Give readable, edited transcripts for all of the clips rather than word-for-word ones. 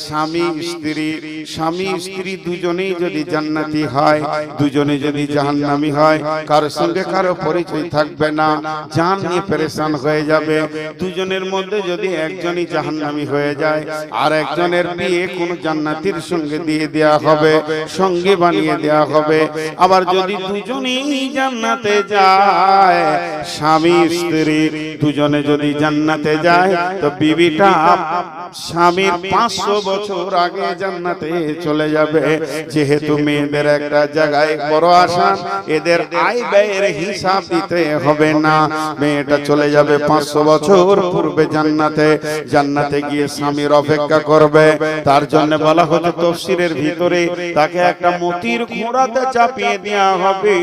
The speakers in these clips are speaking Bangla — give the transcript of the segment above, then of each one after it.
স্বামী স্ত্রী দুজনেই যদি জান্নাতি হয়, দুজনে যদি জাহান্নামী হয়, কারোর সঙ্গে কারো পরিচয় থাকবে না, জান নিয়ে পেরেশান হয়ে যাবে। দুজনের মধ্যে যদি একজনই জাহান্নামী হয়ে যায়, আর একজনের বিয়ে কোন জান্নাতীর সঙ্গে দিয়ে দেয়া হবে, সঙ্গে বানিয়ে দেয়া হবে। আবার যদি দুজনেই জান্নাতে যায়, স্বামী স্ত্রী দুজনে যদি জান্নাতে যায়, তো বিবিটা স্বামীর 500 বছর আগে জান্নাতে চলে যাবে। যেহেতু মেয়েদের একটা জায়গায় বড় আশা, এদের আয় ব্যয়ের হিসাব দিতে হবে না, মেয়েটা চলে যাবে 500 বছর পূর্বে জান্নাতে। জান্নাতে গিয়ে স্বামীর অপেক্ষা করবে। তার জন্য বলা হচ্ছে তাফসীরের ভিতরে, তাকে একটা মতির ঘোড়াতে চাপিয়ে দেওয়া হবে,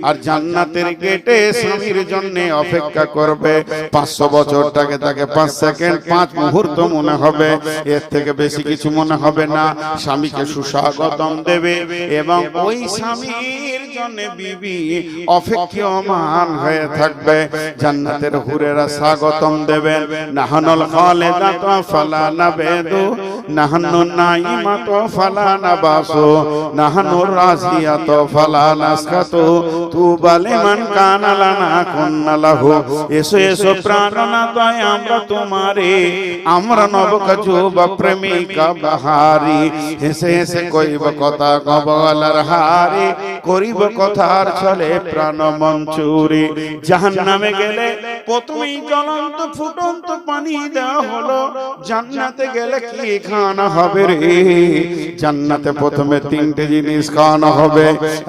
আর জান্নাতের গেটে স্বামীর জন্য অপেক্ষা করবে। 500 বছরটাকে তাকে 5 সেকেন্ড 5 মুহূর্ত মনে হবে, এর থেকে বেশি কিছু মনে হবে না। স্বামীকে সুস্বাগতম দেবে এবং ওই স্বামীর জন্য বিবি অপেক্ষমান হয়ে থাকবে। জান্নাতের হুরেরা স্বাগতম দেবেন। নাহানুল খালিদাতু ফালা নাবেদু, নাহানু নাইমাতু ফালা নাবাসু, নাহানু রাজিয়াতু ফালা নাসকাতু, তুবা লিমান কানা লানা কুন্না লাহু। এসো এসো প্রাণনাথ, আমরা তোমারে, আমরা নবকচু বা প্রেমিকা বাহারি। হেসে হেসে কইব কথা গবলার হারি, করিব কথার ছলে প্রাণ মঞ্চুরি। জাহান্নামে গেলে প্রথমেই জ্বলন্ত ফুটন্ত পানি দেওয়া হলো, জান্নাতে গেলে কি খাওয়ানো হবে রে? জান্নাতে প্রথমে 3টে জিনিস খাওয়ানো হবে।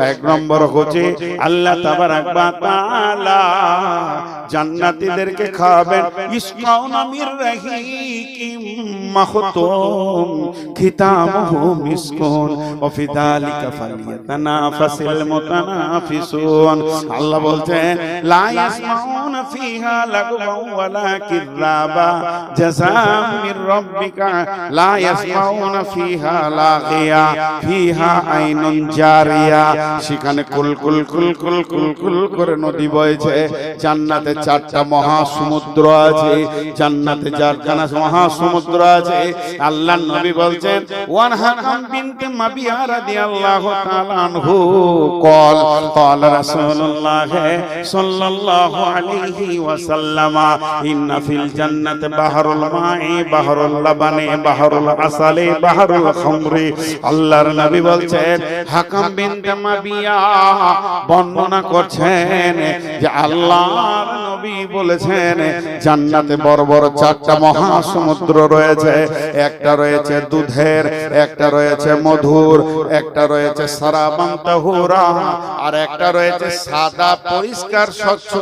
1 নম্বর হচ্ছে আল্লাহ তাবারাক ওয়া তাআলা জান্নাতীদেরকে খাওয়াবেন ইসকাউনা মির রাহিকিম মাখতুম খিতামুহু মিসকুন ওয়া ফি যালিকা ফালিয়াতানাফাসিল মুতানাফিসুন। আল্লাহ বলছেন লা ইয়াসমাউনা ফিহা লাগওয়ান ওয়ালা কিযাবা জাযাম মির রাব্বিকা, লা ইয়াসমাউনা ফিহা লাগিয়া ফিহা আইনুন জারিয়া। সেখানে কুলকুল কুলকুল কুলকুল করে নদী বইছে। জান্নাতে 4টা মহাসমুদ্র আছে, জান্নাতে 4খানা মহাসমুদ্র আছে। আল্লাহর নবী বলছেন ওয়ানহান বিনতে মাবিয়া রাদিয়াল্লাহু তাআলা আনহু قال قال رسول الله صلى الله عليه وسلم ان في الجنه بحر الماء بحر اللبن بحر العسل بحر الخمر। আল্লাহর নবী বলছেন, হাকাম বিনতে মাবিয়া বর্ণনা করছেন যে আল্লাহর নবী বলেছেন জান্নাতে বড় বড় 4টা মহাসমুদ্র রয়েছে। একটা রয়েছে দুধের, একটা রয়েছে মধুর, একটা রয়েছে সারাবান তাহুরা, আর একটা রয়েছে সাদা পরিষ্কার স্বচ্ছ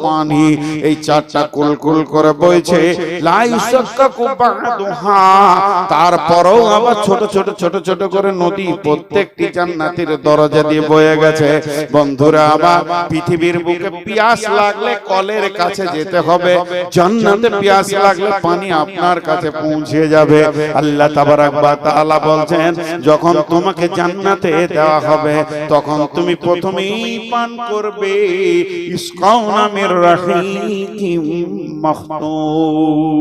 পানি। এই 4টা কুলকুল করে বইছে। লা ইউসাক্কাকু বাদুহা, তারপরেও আবার ছোট ছোট ছোট ছোট করে নদী প্রত্যেকটি জান্নাতের দরজা দিয়ে বয়ে গেছে। বন্ধুরা আমার, পৃথিবীর বুকে পিয়াস লাগলে কলের কাছে যেতে হবে, জান্নাতে পিয়াস লাগলে পানি আপনার কাছে পৌঁছে যাবে। আল্লাহ তাবারাক ওয়া তাআলা বলছেন, যখন তোমাকে জান্নাতে দেওয়া হবে তখন তুমি প্রথমেই পান করবে ইসকাউনা মির রাহিকিম মাখতুম।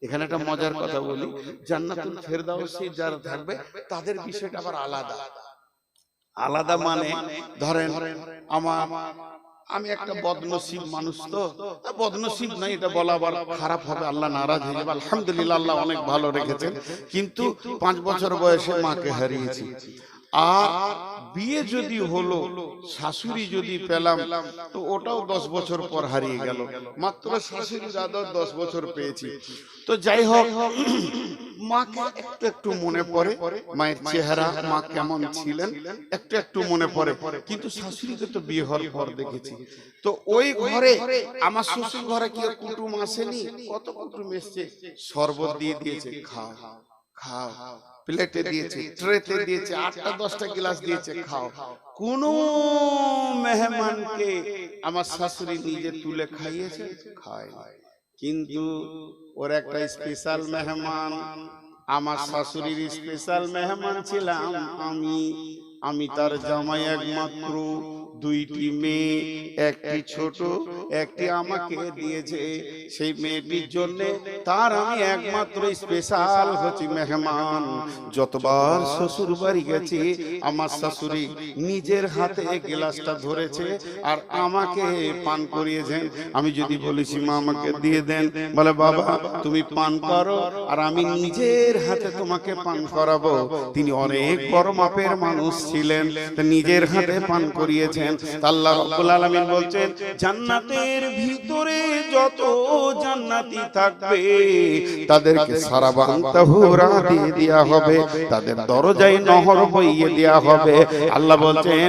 এখানে একটা মজার কথা বলি, জান্নাতুল ফেরদাউসে যারা থাকবে তাদের বিষয়টা আবার আলাদা। আলাদা মানে ধরেন আমি একটা বদনসিব মানুষ, তো বদনসিব নাই এটা বলা আবার খারাপ হবে, আল্লাহ নারাজ হয়ে যাবে। আলহামদুলিল্লাহ, আল্লাহ অনেক ভালো রেখেছেন, কিন্তু 5 বছর বয়সে মাকে হারিয়েছি। আর বিয়ে যদি হলো, শাশুড়ি যদি পেলাম, তো ওটাও 10 বছর পর হারিয়ে গেল। মাত্র শাশুড়ির আদর 10 বছর পেয়েছি। তো যাই হোক, মাকে একটু একটু মনে পড়ে, মায়ের চেহারা, মা কেমন ছিলেন একটু একটু মনে পড়ে। কিন্তু শাশুড়িকে তো বিয়ে হওয়ার পর দেখেছি। তো ওই ঘরে, আমার শ্বশুর ঘরে কি কুটুম আসেনি? কত কুটুম এসছে, শরবত দিয়ে দিয়েছে, খাও খাও, প্লেটে দিয়েছে, ট্রেতে দিয়েছে, 8টা 10টা গ্লাস দিয়েছে, খাও। কোন মেহমানকে আমার শাশুড়ি নিজে তুলে খাইয়েছে? খায়। কিন্তু ওর একটা স্পেশাল মেহমান, আমার শাশুড়ির স্পেশাল মেহমান ছিলাম আমি তার জামাই একমাত্র। 2টি মেয়ে, একটি ছোট, একটি আমাকে দিয়েছে। সেই মেয়েটির জন্য তার আমি একমাত্র স্পেশাল হচ্ছি মেহমান। যতবার শ্বশুর বাড়ি গেছি আমার শাশুড়ি নিজের হাতে গ্লাসটা ধরেছে আর আমাকে পান করিয়েছেন। আমি যদি বলেছি মা আমাকে দিয়ে দেন, বলে বাবা তুমি পান করো আর আমি নিজের হাতে তোমাকে পান করাবো। তিনি অনেক বড় মাপের মানুষ ছিলেন, নিজের হাতে পান করিয়েছেন। আল্লাহ রাব্বুল আলামিন বলছেন জান্নাতের ভিতরে যত জান্নাতি থাকবে তাদেরকে সারাবান তাহুরা দিয়ে দেয়া হবে, তাদের দরজায় নহর বইয়ে দেয়া হবে। আল্লাহ বলছেন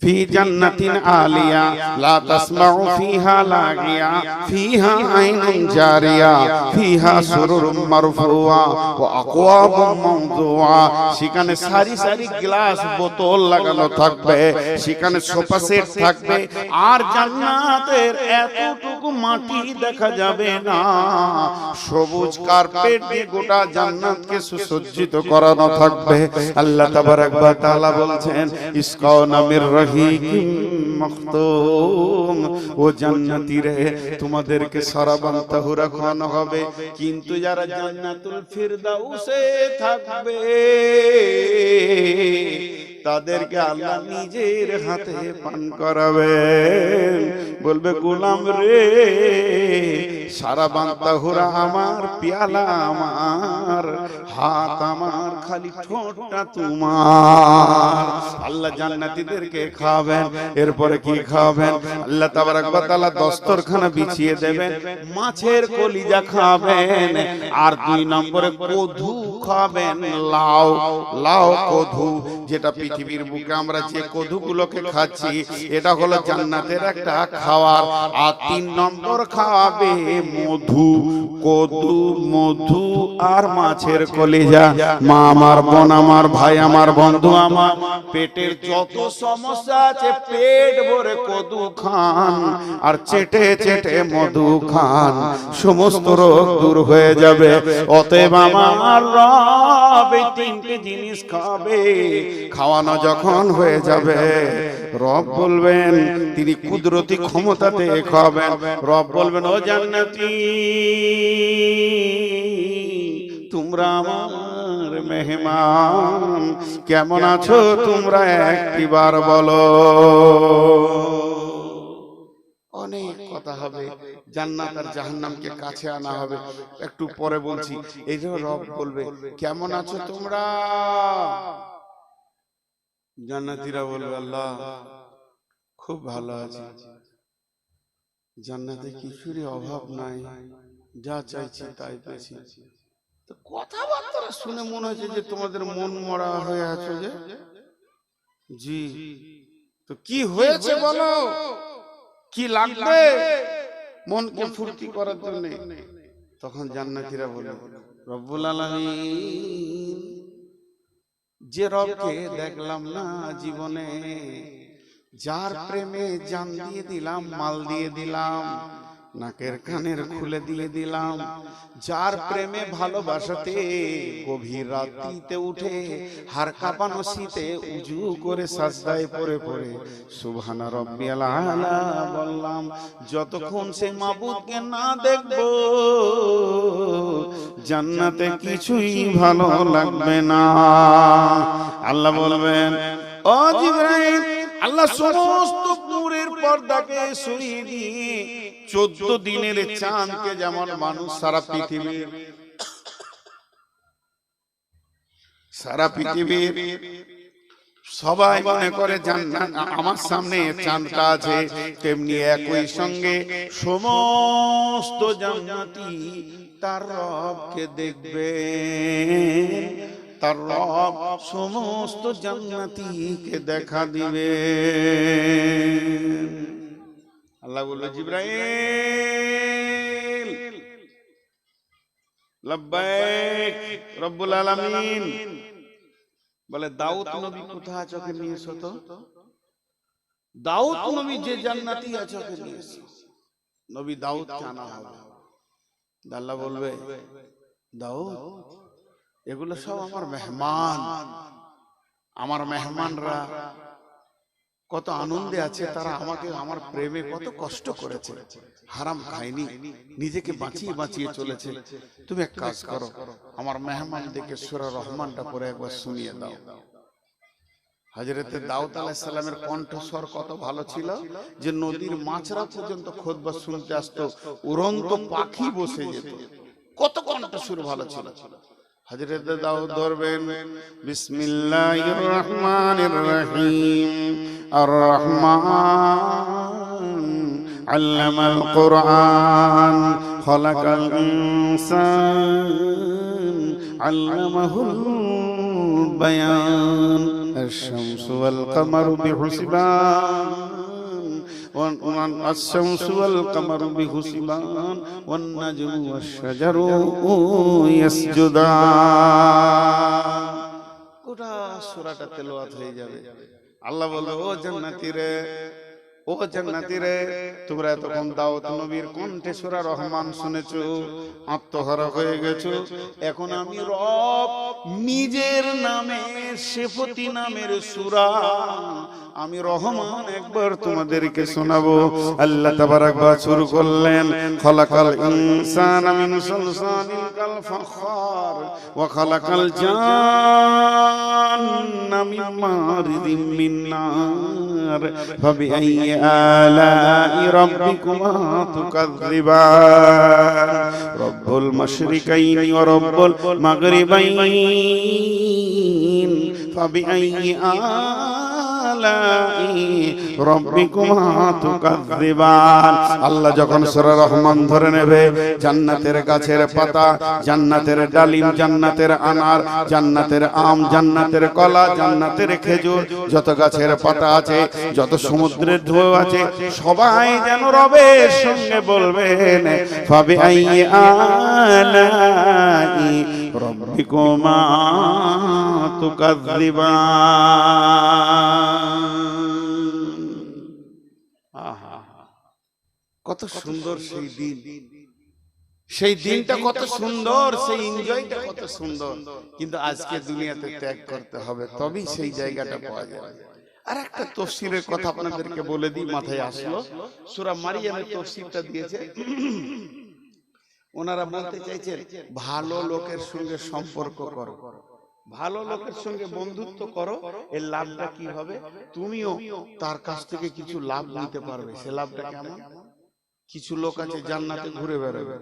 في جنة عالية لا تسمع فيها لاغيا فيها عين جارية فيها سرر مرفوعة وأكواب موضوعة। সেখানে সারি সারি গ্লাস বোতল লাগানো থাকবে, সেখানে সোফা সেট থাকবে, আর জান্নাতের এতটুকু মাটি দেখা যাবে না। সবুজ কার্পেট দিয়ে গোটা জান্নাতকে সুসজ্জিত করানো থাকবে। আল্লাহ তাবারাক ওয়া তাআলা বলছেন ইসকাউনা মির ও জান্নাতি রে তোমাদেরকে সারাবান তাহুরা খাওয়ানো হবে, কিন্তু যারা জান্নাতুল ফিরদাউসে থাকবে তাদেরকে আল্লাহ নিজের হাতে পান করাবেন। বলবে গোলাম রে সারাবান তাহুরা আমার, পেয়ালা আমার, হাত আমার, খালি ঠোঁটটা তোমার। আল্লাহ জান্নাতীদেরকে খাওয়াবেন। এরপরে কি খাওয়াবেন? আল্লাহ তাবারাক ওয়া তাআলা দস্তরখানা বিছিয়ে দেবেন, মাছের কলিজা খাবেন, আর 2 নম্বরে কদু খাবেন। লাউ, লাউ কদু, যেটা পৃথিবীর বুকে আমরা যে কদুগুলোকে খাচ্ছি এটা হলো জান্নাতের একটা খাবার। আর 3 নম্বর খাবে মধু, কদু, মধু আর মাছের কলিজা। মা আমার, বোন আমার, ভাই আমার, বন্ধু আমার, পেটের যত সমস্যা আছে পেট ভরে কদু খান আর চেটে চেটে মধু খান, সমস্ত রোগ দূর হয়ে যাবে। অতএব আমার রব এই 3টে জিনিস খাবে। খাওয়ানো যখন হয়ে যাবে রব বলবেন, তিনি কুদরতি ক্ষমতাতে খাবেন। রব বলবেন ও জান্নাতি তোমরা আমার মেহমান, কেমন আছো তোমরা একটিবার বলো। অনেক কথা হবে, জান্নাত আর জাহান্নামকে কাছে আনা হবে, একটু পরে বলছি। এই যে রব বলবে কেমন আছো তোমরা, জান্নাতীরা বলবে আল্লাহ খুব ভালো আছে, জান্নাতে কিছুরই অভাব নাই, যা চাইছি তাই পেয়েছি। তো কথাবার্তা শুনে মনে হচ্ছে যে তোমাদের মন মরা হয়ে আছো যে। জি, তো কি হয়েছে বলো, কি লাগবে মনকে ফুর্তি করার জন্য? তখন জান্নাতীরা বলে রব্বুল আলামিন, যে রবকে দেখলাম না জীবনে, যার প্রেমে জান দিয়ে দিলাম, মাল দিয়ে দিলাম, নাকের কানের খুলে দিয়ে দিলাম, যার প্রেমে ভালোবাসাতে গভীর রাত্রিতে উঠে হাড় কাঁপানো শীতে উজু করে সাজদায় পড়ে পড়ে সুবহানা রাব্বিয়াল আলা বললাম, যতক্ষণ সেই মাবুদকে না দেখবো জান্নাতে কিছুই ভালো লাগবে না। আল্লাহ বলবেন ও জিবরাইল, আল্লাহ সমস্ত নূরের পর্দাকে সরিয়ে দিয়ে 14 দিনের চাঁদকে, যেমন মানুষ সারা পৃথিবীর সবাই মনে করে জান্নাত আমার সামনে চাঁদটা আছে, তেমনি একই সঙ্গে সমস্ত জান্নাতি তার রবকে দেখবে। তার রব সমস্ত জান্নাতীকে দেখা দিবে। আল্লাহ বলবে জিবরাইল লাব্বাইক রব্বুল আলামিন। বলে দাউদ নবী কোথায় আছে, ওকে নিয়ে এসো তো। দাউদ নবী যে জান্নাতি আছে ওকে নিয়ে এসো। নবী দাউদ জানা হবে। আল্লাহ বলবে দাউদ এগুলো সব আমার মেহমান, আমার মেহমানরা কত আনন্দে আছে তারা, আমাকে আমার প্রেমে কত কষ্ট করেছে, হারাম খায়নি, নিজেকে বাঁচিয়ে বাঁচিয়ে চলেছে। তুমি এক কাজ করো, আমার মেহমানদেরকে সূরা রহমানটা পড়ে একবার শুনিয়ে দাও। হযরত দাউদ আলাইহিস সালামের কণ্ঠস্বর কত ভালো ছিল যে নদীর মাছরা পর্যন্ত খুতবা শুনতে আসতো, উড়ন্ত পাখি বসে যেত, কত কণ্ঠস্বর ভালো ছিল। হযরত দাউদ ধরবেন, বিসমিল্লাহির রহমানির রহিম, আর রহমান আল্লামাল কুরআন, খলাকাল ইনসান আল্লামাহুল বায়ান, الشمس والقمر بحسبان الشمس والقمر بحسبان والنجم والشجر يسجدان। গোটা সূরাটা তেলাওয়াত হয়ে যাবে। আল্লাহ বলে, ও জান্নাতি রে, ও জান্নাতি রে, তোমরা তখন দাউদ নবীর কণ্ঠে সূরা রহমান শুনেছো, আত্মহারা হয়ে গেছো। এখন আমি রব নিজের নামে, সিফতি নামের সূরা আমি রহমান একবার তোমাদেরকে শোনাবো। আল্লাহ তাবারাক ওয়া তাআলা শুরু করলেন, খলাকাল ইনসানা মিন সালসালিন কাল ফাখার ওয়া খলাকাল জান্না মিন মারিদিম মিন নার ফাবিআইয়ি আলাই রাব্বিকুমা তুকাযযিবান রব্বুল মাশরিকাইনি ওয়া রব্বুল মাগরিবাইন ফাবিআইয়ি আল্লাহ যখন সূরা রহমান ধরে নেবে, জান্নাতের গাছের পাতা, জান্নাতের ডালিম, জান্নাতের আনার, জান্নাতের আম, জান্নাতের কলা, জান্নাতের খেজুর, যত গাছের পাতা আছে, যত সমুদ্রের ঢেউ আছে, সবাই যেন রবের সঙ্গে বলবেন, ফাবিআইয়ি আলাই রাব্বিকুমা তুকাযযিবান। কত সুন্দর সেই দিন, সেই দিনটা কত সুন্দর, সেই এনজয়টা কত সুন্দর। কিন্তু আজকে দুনিয়াতে ত্যাগ করতে হবে, তবেই সেই জায়গাটা পাওয়া যাবে। আর একটা তাফসীরের কথা আপনাদেরকে বলে দিই, মাথায় আসলো, সূরা মারিয়ামের তাফসীরটা দিয়েছে। ওনারা বলতে চাইছেন, ভালো লোকের সঙ্গে সম্পর্ক করো, ভালো লোকের সঙ্গে বন্ধুত্ব করো, এর লাভটা কি হবে, তুমিও তার কাছ থেকে কিছু লাভ নিতে পারবে। সে লাভটা কেমন? কিছু লোক আছে জান্নাতে ঘুরে বেড়াবে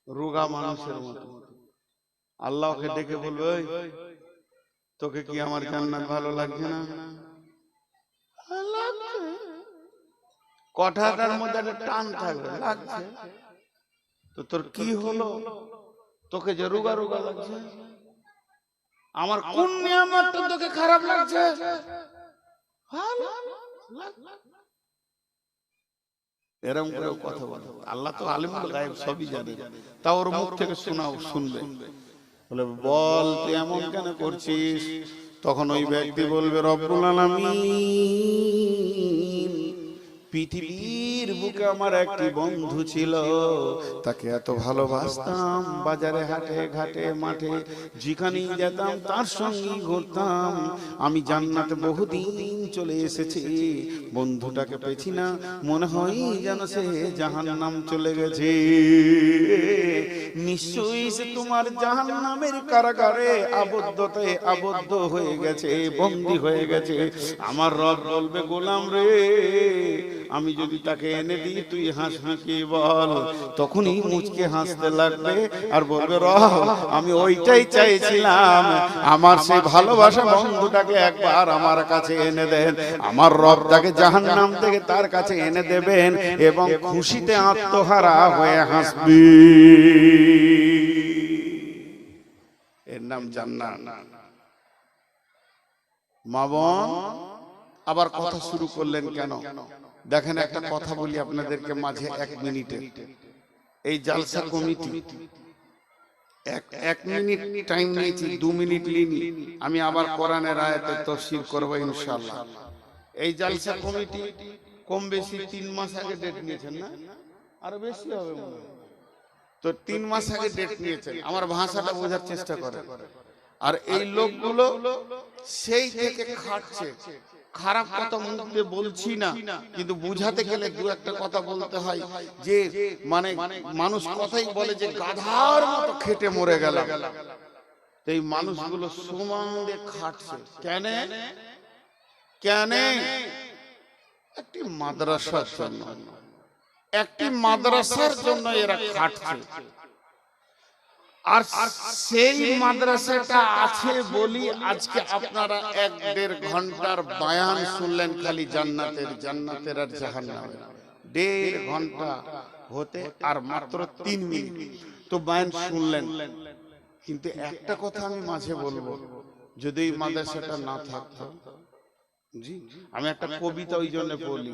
রোগা মানুষের মতো, আল্লাহকে ডেকে বলবে, তোকে কি আমার জান্নাত ভালো লাগছে না? কথাটার মধ্যে একটা টান থাকবে, লাগছে তো। তোর কি হলো, তোকে যে রোগা রোগা লাগছে, আমার কোন নিয়ামতটা তোকে খারাপ লাগছে? এরকম করে কথা বলে। আল্লাহ তো আলিমুল গায়ব, সবই জানে, তাও ওর মুখ থেকে শোনাও, শুনবে। বলে, বল তুই এমন কেন করছিস? তখন ওই ব্যক্তি বলবে, রব্বুল আলামিন, পৃথিবীর বুকে আমার একটি বন্ধু ছিল, তাকে এত ভালোবাসতাম, বাজারে হাটে ঘাটে মাঠে যেখানেই যেতাম তার সঙ্গেই ঘুরতাম। আমি জান্নাতে বহুদিন চলে এসেছি, বন্ধুটাকে পেছি না, মনে হয় যেন সে জাহান্নাম চলে গেছে। নিশ্চয়ই সে তোমার জাহান্নামের কারাগারে আবদ্ধতে আবদ্ধ হয়ে গেছে, বন্দী হয়ে গেছে। আমার রব বলবে, গোলাম রে, আমি যদি তাকে এনে দিই, তুই হাসি বল। তখনই মুচকে হাসতে লাগবে আর বলবে, রব আমি ওইটাই চাইছিলাম, আমার সেই ভালোবাসা বন্ধুটাকে একবার আমার কাছে এনে দেন। আমার রব তাকে জাহান্নাম থেকে তার কাছে এনে দেবেন এবং খুশিতে আত্মহারা হয়ে হাসবে। এর নাম জান্নাত। মা বোন আবার কথা শুরু করলেন কেন? দেখেন, একটা কথা বলি আপনাদেরকে মাঝে, 1 মিনিটে। এই জালসা কমিটি এক মিনিট টাইম নিয়েছি, 2 মিনিট লিনি, আমি আবার কোরআনের আয়াতের তাফসীর করব ইনশাআল্লাহ। এই জালসা কমিটি কম বেশি 3 মাস আগে ডেট নিয়েছেন, না আরো বেশি হবে মনে হয়। তো 3 মাস আগে ডেট নিয়েছেন, আমার ভাষাটা বোঝার চেষ্টা করেন। আর এই লোকগুলো সেই থেকে খাটছে, খারাপ কথা মুখ দিয়ে বলছি না, কিন্তু বুঝাতে গেলে দু একটা কথা বলতে হয় যে মানে মানুষ কথাই বলে যে গাধার মতো খেটে মরে গেল। এই মানুষগুলো সমান দিয়ে খাটছে কেন? কেন? একটি মাদ্রাসার জন্য, একটি মাদ্রাসার জন্য এরা খাটছে। আর সেই মাদ্রাসাটা আছে বলি আজকে আপনারা 1-1.5 ঘন্টার বয়ান শুনলেন খালি জান্নাতের, জান্নাতের আর জাহান্নামের। 1.5 ঘন্টা হতে আর মাত্র 3 মিনিট তো বয়ান শুনলেন। কিন্তু একটা কথা আমি মাঝে বলবো, যদি এই মাদ্রাসাটা না থাকতো, জি আমি একটা কবিতা ওই জন্য বলি,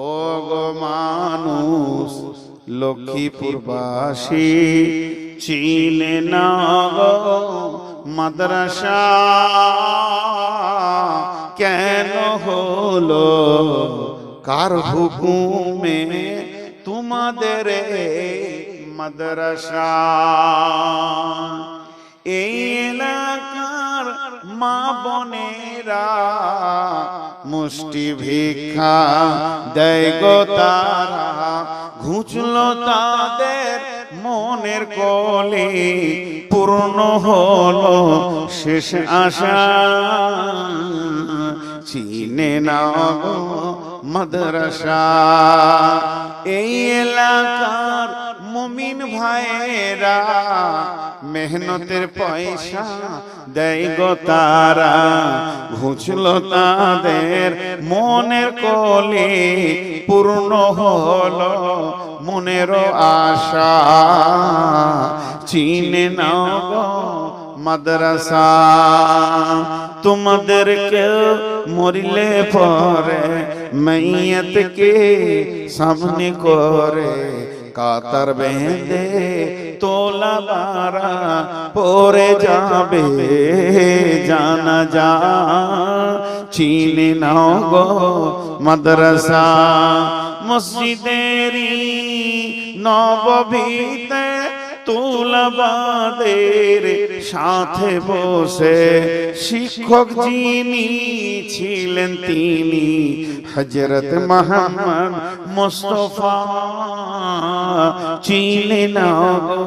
ও গো মানুষ লক্ষ্মীপুরবাসী চিনে না গো মাদ্রাসা কেন হলো, কার হুকুমে তোমাদের মাদ্রাসা? এই এলাকার মা বোনেরা মুষ্টি ভিক্ষা দেয় গো তারা, ঘুচলো তাদের মনের কলে, পূর্ণ হলো শেষ আশা, চিনে না গো মাদ্রাসা। এই এলাকার মুমিন ভাইয়েরা মেহনতের পয়সা দেয় গো তারা, ঘুচলো তাদের মনের কলে, পূর্ণ হলো মনের আশা, চিনে নাও গো মাদ্রাসা। তোমাদেরকে মরিলে পরে মাইয়াতকে সামনে করে কাতার বেঁধে তোলা বারা পরে যাবে জানাজা, চিনে নাও গো মাদ্রাসা। মসজিদেরই নববীতে তুলাবাদের সাথে বসে শিক্ষক যিনি ছিলেন তিনি হযরত মুহাম্মদ মুস্তাফা, চিনে নাও গো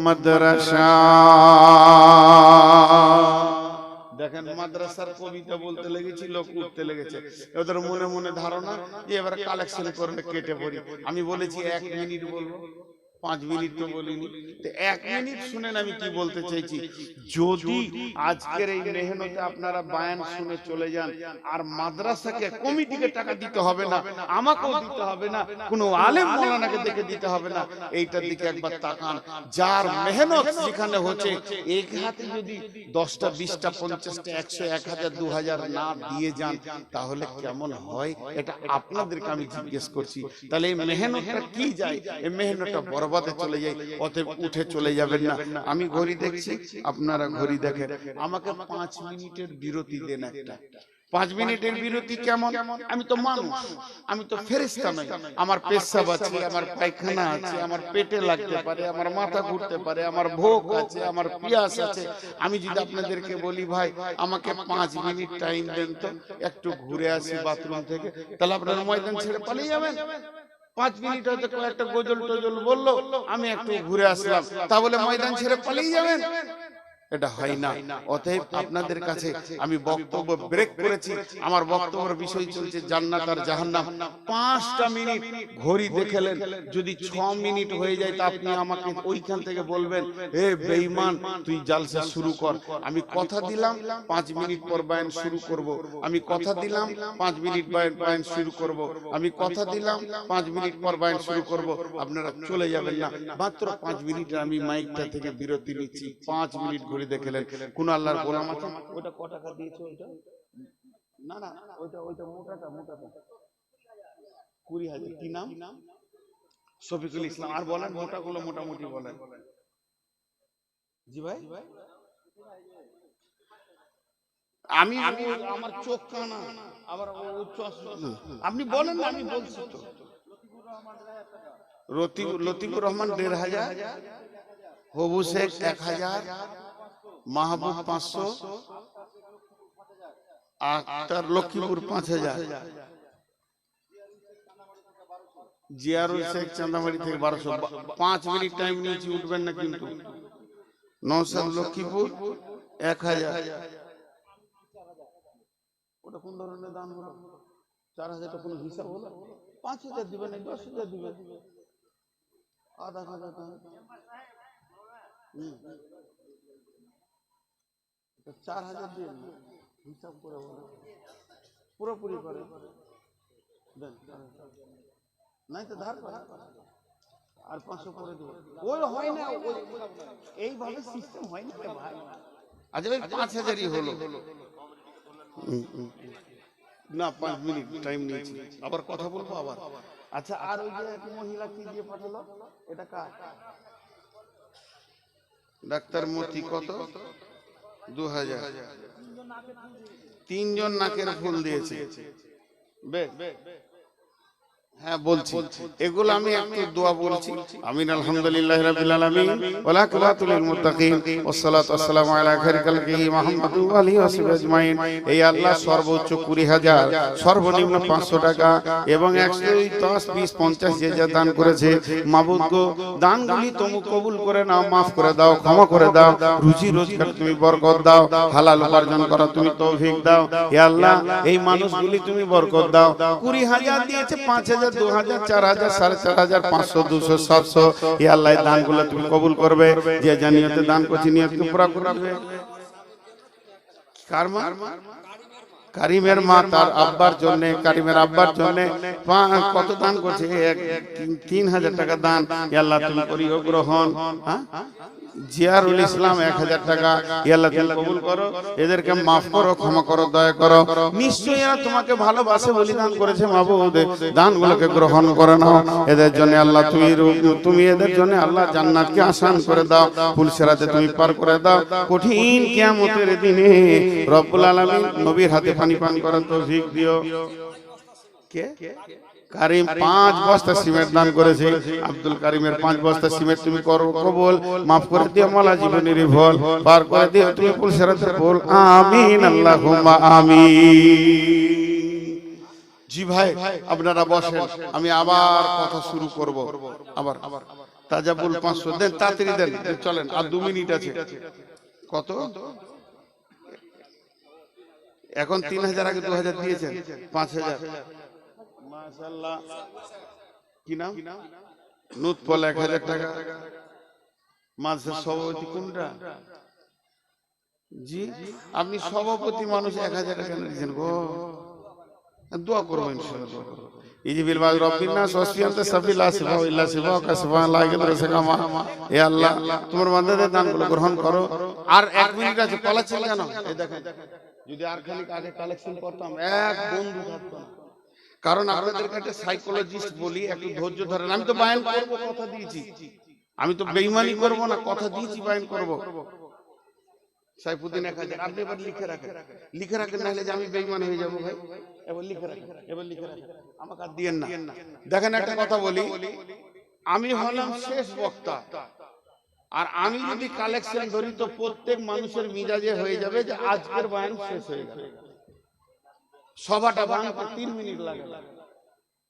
মাদ্রাসা। দেখেন মাদ্রাসার কবিতা বলতে লেগেছি, লোক উঠতে লেগেছে, ওদের মনে মনে ধারণা যে এবার কালেকশন করলে কেটে পড়ি। আমি বলেছি 1 মিনিট বলবো, 5 মিনিট তো বলিনি, 1 মিনিট শুনেন আমি কি বলতে চাইছি। যদি আজকের এই মেহনতে আপনারা বয়ান শুনে চলে যান, আর মাদ্রাসাকে কমিটিকে টাকা দিতে হবে না, আমাকেও দিতে হবে না, কোনো আলেম মাওলানাকে দেখে দিতে হবে না, এইটার দিকে একবার তাকান। যার মেহনত যেখানে হচ্ছে, এক হাতে যদি 10টা 20টা 50টা 100 1000 2000 না দিয়ে যান তাহলে কেমন হয়, এটা আপনাদেরকে আমি জিজ্ঞেস করছি। তাহলে এই মেহনতটা কি যায়? এই মেহনতটা বরবাদে চলে যায়, অতএব উঠে চলে যাবেন না। আমি ঘড়ি দেখছি, আপনারা ঘড়ি দেখেন, আমাকে 5 মিনিটের বিরতি দেন একটা। 5 মিনিটের বিরতি কেমন? আমি তো মানুষ, আমি তো ফেরেশতা নই, আমার পেশাব আছে, আমার পায়খানা আছে, আমার পেটে লাগতে পারে, আমার মাথা ঘুরতে পারে, আমার ভোগ আছে, আমার পিয়াস আছে। আমি যদি আপনাদেরকে বলি ভাই আমাকে 5 মিনিট টাইম দেন তো, একটু ঘুরে আসি বাথরুম থেকে, তাহলে আপনারা ময়দান ছেড়ে পালিয়ে যাবেন? 5 মিনিট হয়তো কয়েকটা গজল টজল বললো, আমি একটু ঘুরে আসলাম, তা বলে ময়দান ছেড়ে পালিয়ে যাবেন? এটা হয় না। অতএব আপনাদের কাছে আমি বক্তব্য ব্রেক করেছি, আমার বক্তব্যের বিষয় চলছে জান্নাত আর জাহান্নাম। 5টা মিনিট ঘড়ি দেখলেন, যদি 6 মিনিট হয়ে যায় তা আপনি আমাকে ওইখান থেকে বলবেন, এ বেঈমান তুই জালসা শুরু কর। আমি কথা দিলাম 5 মিনিট পর বয়ান শুরু করব, আমি কথা দিলাম 5 মিনিট বয়ান শুরু করব, আমি কথা দিলাম 5 মিনিট পর বয়ান শুরু করব। আপনারা চলে যাবেন না, মাত্র 5 মিনিট আমি মাইকটা থেকে বিরতি নিচ্ছি। 5 মিনিট ঘড়ি দেখলেন, কোন আল্লাহর গোলাম আছে? ওটা কত টাকা দিয়েছো? ওটা না না, ওইটা মোটাটা 20,000। কি নাম? শফিকুল ইসলাম। আর বলেন মোটাগুলো মোটামুটি বলেন। জি ভাই, আমি আমার চোখ কানা, আবার আপনি বলেন না, আমি বলছি তো। লতিফুর রহমান 1,500, হবু শেখ 1,000, মাহবুব 500, আক্তার লক্ষ্মীপুর 5000, জিয়ারুল শেখ চান্দামারি থেকে 1200। 5 মিনিট টাইম নিয়েছি, উঠবেন না কিন্তু। নওশাদ লক্ষ্মীপুর 1000। ওটা কোন ধরনের দান হলো? 4000 টা কোনো হিসাব হলো? 5000 দিবেন, 10000 দিবেন, আধা আধা দান। 4000 দিয়ে হিসাব করে বলো, পুরোপুরি করে দেন, নাই তো ধার করে আর 500 করে দেবো। ওই হয় না, এইভাবে সিস্টেম হয় না ভাই। আচ্ছা ভাই 5000ই হলো না, 5 মিনিট টাইম নিয়েছি, আবার কথা বলবো আবার। আচ্ছা, আর ওই যে এক মহিলা কি দিয়ে পাঠালো, এটা কার? ডাক্তার মতি, কত? 2000। 3 জন নাকের ফুল দিয়েছে। হ্যাঁ বলছি, এগুলো আমি একটু দোয়া বলছি। আমিন আলহামদুলিল্লাহি রাব্বিল আলামিন ওয়া লাকুলাতুল লিল মুত্তাকিন ওয়াসসালাতু ওয়াসসালামু আলা খায়রিল খালকি মুহাম্মাদু ওয়া আলিহি ওয়া সাহবিহি আজমাইন। এই আল্লাহ সর্বোচ্চ 20000, সর্বনিম্ন 500 টাকা এবং 110, 20, 50 যে যা দান করেছে, মাবুদ গো দানগুলি তুমি কবুল করে নাও, maaf করে দাও, ক্ষমা করে দাও, রুজি রোজগার তুমি বরকত দাও, হালাল উপার্জন করা তুমি তৌফিক দাও। হে আল্লাহ, এই মানুষগুলি তুমি বরকত দাও। 20000 দিয়েছে, 5000, 2000, 4000, 4500, 500, 200, 700। হে আল্লাহ, এই দানগুলো তুমি কবুল করবে। যে জানিয়াতে দান করছি নিয়তকে পুরা করবে। কার মা? কারিমের মা, তার আব্বার জন্য, কারিমের আব্বার জন্য কত দান করছে? 3000 টাকা দান। হে আল্লাহ, তুমি করিও গ্রহণ। হ্যাঁ, জিয়ারুল ইসলাম 1000 টাকা। হে আল্লাহ, তুমি কবুল করো, এদেরকে maaf করো, ক্ষমা করো, দয়া করো। নিশ্চয়ই এরা তোমাকে ভালোবাসে বলে দান করেছে। মাবুদ, দানগুলোকে গ্রহণ করে নাও। এদের জন্য আল্লাহ তুমি এদের জন্য আল্লাহ জান্নাতকে আসান করে দাও, ফুলসেরাতে তুমি পার করে দাও। কঠিন কিয়ামতের দিনে রব্বুল আলামিন নবীর হাতে পানি পান করার তৌফিক দিও। কে? কারিম 5 বস্তা সিমেন্ট দান করেছে। আব্দুল কারিমের 5 বস্তা সিমেন্ট তুমি করো কবুল, maaf করে দিও মালা জীবনের ভুল, পার করে দিও তুমি ফুলসেরাতের ফুল। আমিন আল্লাহুম্মা আমিন। জি ভাই, আপনারা বসেন, আমি আবার কথা শুরু করব। আবার তাজাবুল 500 দেন, তাড়াতাড়ি দেন, চলেন, আর 2 মিনিট আছে। কত? এখন 3000, আগে 2000 দিয়েছেন, 5000। মাশাআল্লাহ। কি নাম? নুতফল 1000 টাকা। মাদ্রাসার সভাপতি কোনটা? জি, আপনি সভাপতি মানুষ, 1000 টাকা দিয়েছেন গো। দোয়া করব ইনশাআল্লাহ। ইজিবিল বাজ রব্বিন নাস ওয়াসফিয়ানতে সাফিলা সিফা ইল্লা সিফা কাসফা লাইকে রসকা মা। হে আল্লাহ, তোমার বান্দাদের দানগুলো গ্রহণ করো। আর 1 মিনিট আছে, পালাচ্ছেন কেন? এই দেখেন, যদি আর খালি আগে কালেকশন করতাম, এক বন্ধু থাকতো না। কারণ আপনাদেরকে একটা সাইকোলজিস্ট বলি, একটু ধৈর্য ধরেন। আমি তো বায়ান করব, কথা দিয়েছি, আমি তো বেঈমানি করব না, কথা দিয়েছি বায়ান করব। সাইফুদ্দিন 1000, আপনি এবার লিখে রাখেন, না হলে যে আমি বেঈমান হয়ে যাব ভাই। এবার লিখে রাখেন, আমাকে আর দিয়েন না। দেখেন, একটা কথা বলি, আমি হলাম শেষ বক্তা, আর আমি যদি কালেকশন ধরি তো প্রত্যেক মানুষের মিজাজে হয়ে যাবে যে আজকের বায়ান শেষ হয়ে যাবে। সভাটা বানাতে 3 মিনিট লাগে,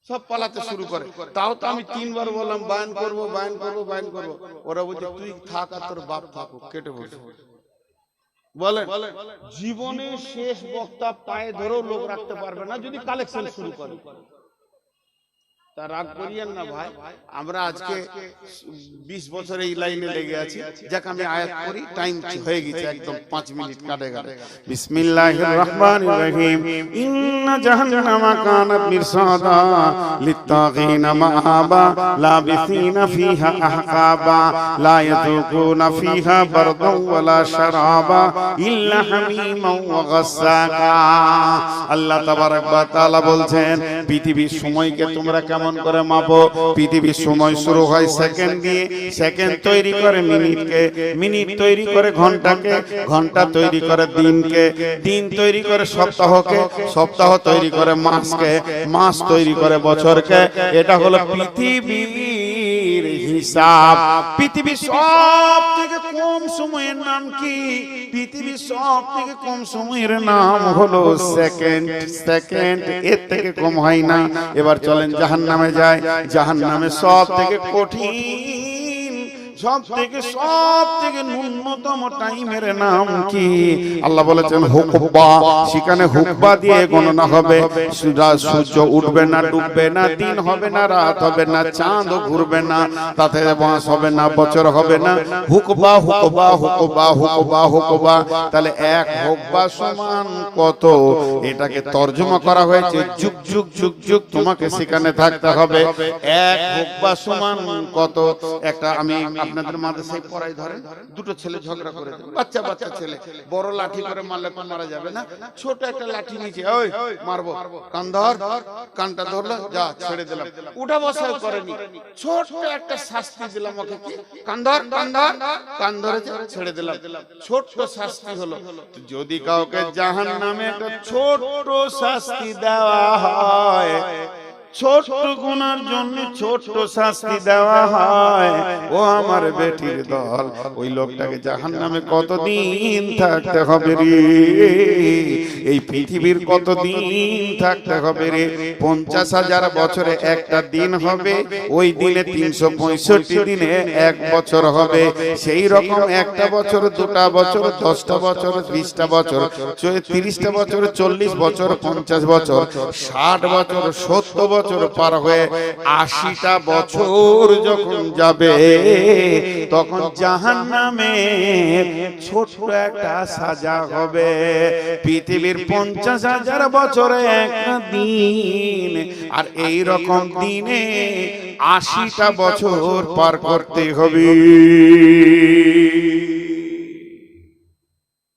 সব পালাতে শুরু করে। তাও তো আমি 3 বার বললাম বায়ান করব। ওরা বলছে তুই থাক আর তোর বাপ থাকুক, কেটে বসে বলেন। জীবনের শেষ বক্তা পায়ে ধরেও লোক রাখতে পারবে না যদি কালেকশন শুরু করে। তা রাগ করিয়েন না ভাই, আমরা আজকে 20 বছর এই লাইনে লেগে আছি। যাক, আমি আয়াত করি, টাইম হয়ে গেছে একদম, 5 মিনিট কাটে গেল। বিসমিল্লাহির রহমানির রহিম। ইন্না জাহান্নামা কানাত মিরসাদা লিত্তাগিনা মাআবা লাবিসিনা ফিহা আহকাবা লা ইয়াযুকুনা ফিহা বারদান ওয়ালা শারাবা ইল্লা হামিমান ওয়া গাসসাকা। আল্লাহ তাবারক ওয়া তাআলা বলছেন, পৃথিবীর সময়কে তোমরা কেমন করে মাপো? পৃথিবীর সময় শুরু হয় সেকেন্ড দিয়ে, সেকেন্ড তৈরি করে মিনিটকে, মিনিট তৈরি করে ঘন্টাকে, ঘন্টা তৈরি করে দিনকে, দিন তৈরি করে সপ্তাহকে, সপ্তাহ তৈরি করে মাসকে, মাস তৈরি করে বছরকে। এটা হলো পৃথিবীর হিসাব। পৃথিবীর সব থেকে কম সময়ের নাম কি? পৃথিবীর সব থেকে কম সময়ের নাম হলো সেকেন্ড। সেকেন্ড, এর থেকে কম হয় না। এবার চলেন জাহান্নামে যায়। জাহান্নামে সব থেকে কঠিন, সব থেকে ন্যূনতম টাইমের নাম কি? আল্লাহ বলেছেন হুকবা। সেখানে হুকবা দিয়ে গণনা হবে। সূর্য উঠবে না, ডুববে না, দিন হবে না, রাত হবে না, চাঁদ ঘুরবে না, তাতে মাস হবে না, বছর হবে না। হুকবা হুকবা হুকবা হুকবা হুকবা। তাহলে এক হুকবা সমান কত? এটাকে তর্জমা করা হয়েছে যুগ যুগ যুগ যুগ তোমাকে সেখানে থাকতে হবে। এক হুকবা সমান কত? একটা আমি আপনাদের মাদ্রাসায় পড়াই, ধরেন দুটো ছেলে ঝগড়া করে, বাচ্চা বাচ্চা ছেলে, বড় লাঠি করে মারলে তো মারা যাবে না, ছোট একটা লাঠি নিচে, ওই মারবো, কান ধর, কানটা ধরলো, যা ছেড়ে দিলাম, উঠা বসাও করেনি, ছোট একটা শাস্তি দিলাম ওকে, কি কান ধর, কান ধর, কান ধরেছে, ছেড়ে দিলাম, ছোট্ট শাস্তি হলো। যদি কাউকে জাহান্নামে একটা ছোট্ট শাস্তি দেওয়া হয়, ছোট্ট গুনার জন্য ছোট্ট শাস্তি দেওয়া হয়, ও আমার বেটির দল, ওই লোকটাকে জাহান্নামে কতদিন থাকতে হবে রে? এই পৃথিবীর কতদিন থাকতে হবে রে? 50,000 বছরে একটা দিন হবে, ওই দিনে 365 দিনে এক বছর হবে। সেই রকম একটা বছর, দুটা বছর, 10টা বছর, 20টা বছর, 30টা বছর, 40 বছর, 50 বছর, 60 বছর, 70 বছর পার হয়ে 80টা বছর যখন যাবে, তখন জাহান্নামে ছোট্ট একটা সাজা হবে। পৃথিবীর 50,000 বছরে একটা দিন, আর এই রকম দিনে 80টা বছর পার করতে হবে।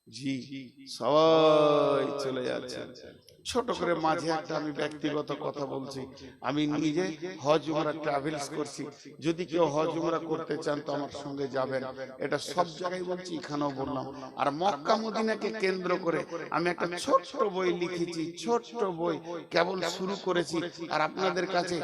জি, সবাই চলে যাচ্ছে। ছোট করে মাঝে একটা আমি ব্যক্তিগত কথা বলছি। আমি নিজে হজ উমরা ট্রাভেলস করছি। যদি কেউ হজ উমরা করতে চান তো আমার সঙ্গে যাবেন। এটা সব জায়গায় বলছি, এখানেও বললাম। আর মক্কা মদিনাকে কেন্দ্র করে আমি একটা ছোট্ট বই লিখেছি, ছোট্ট বই, কেবল শুরু করেছি। আর আপনাদের কাছে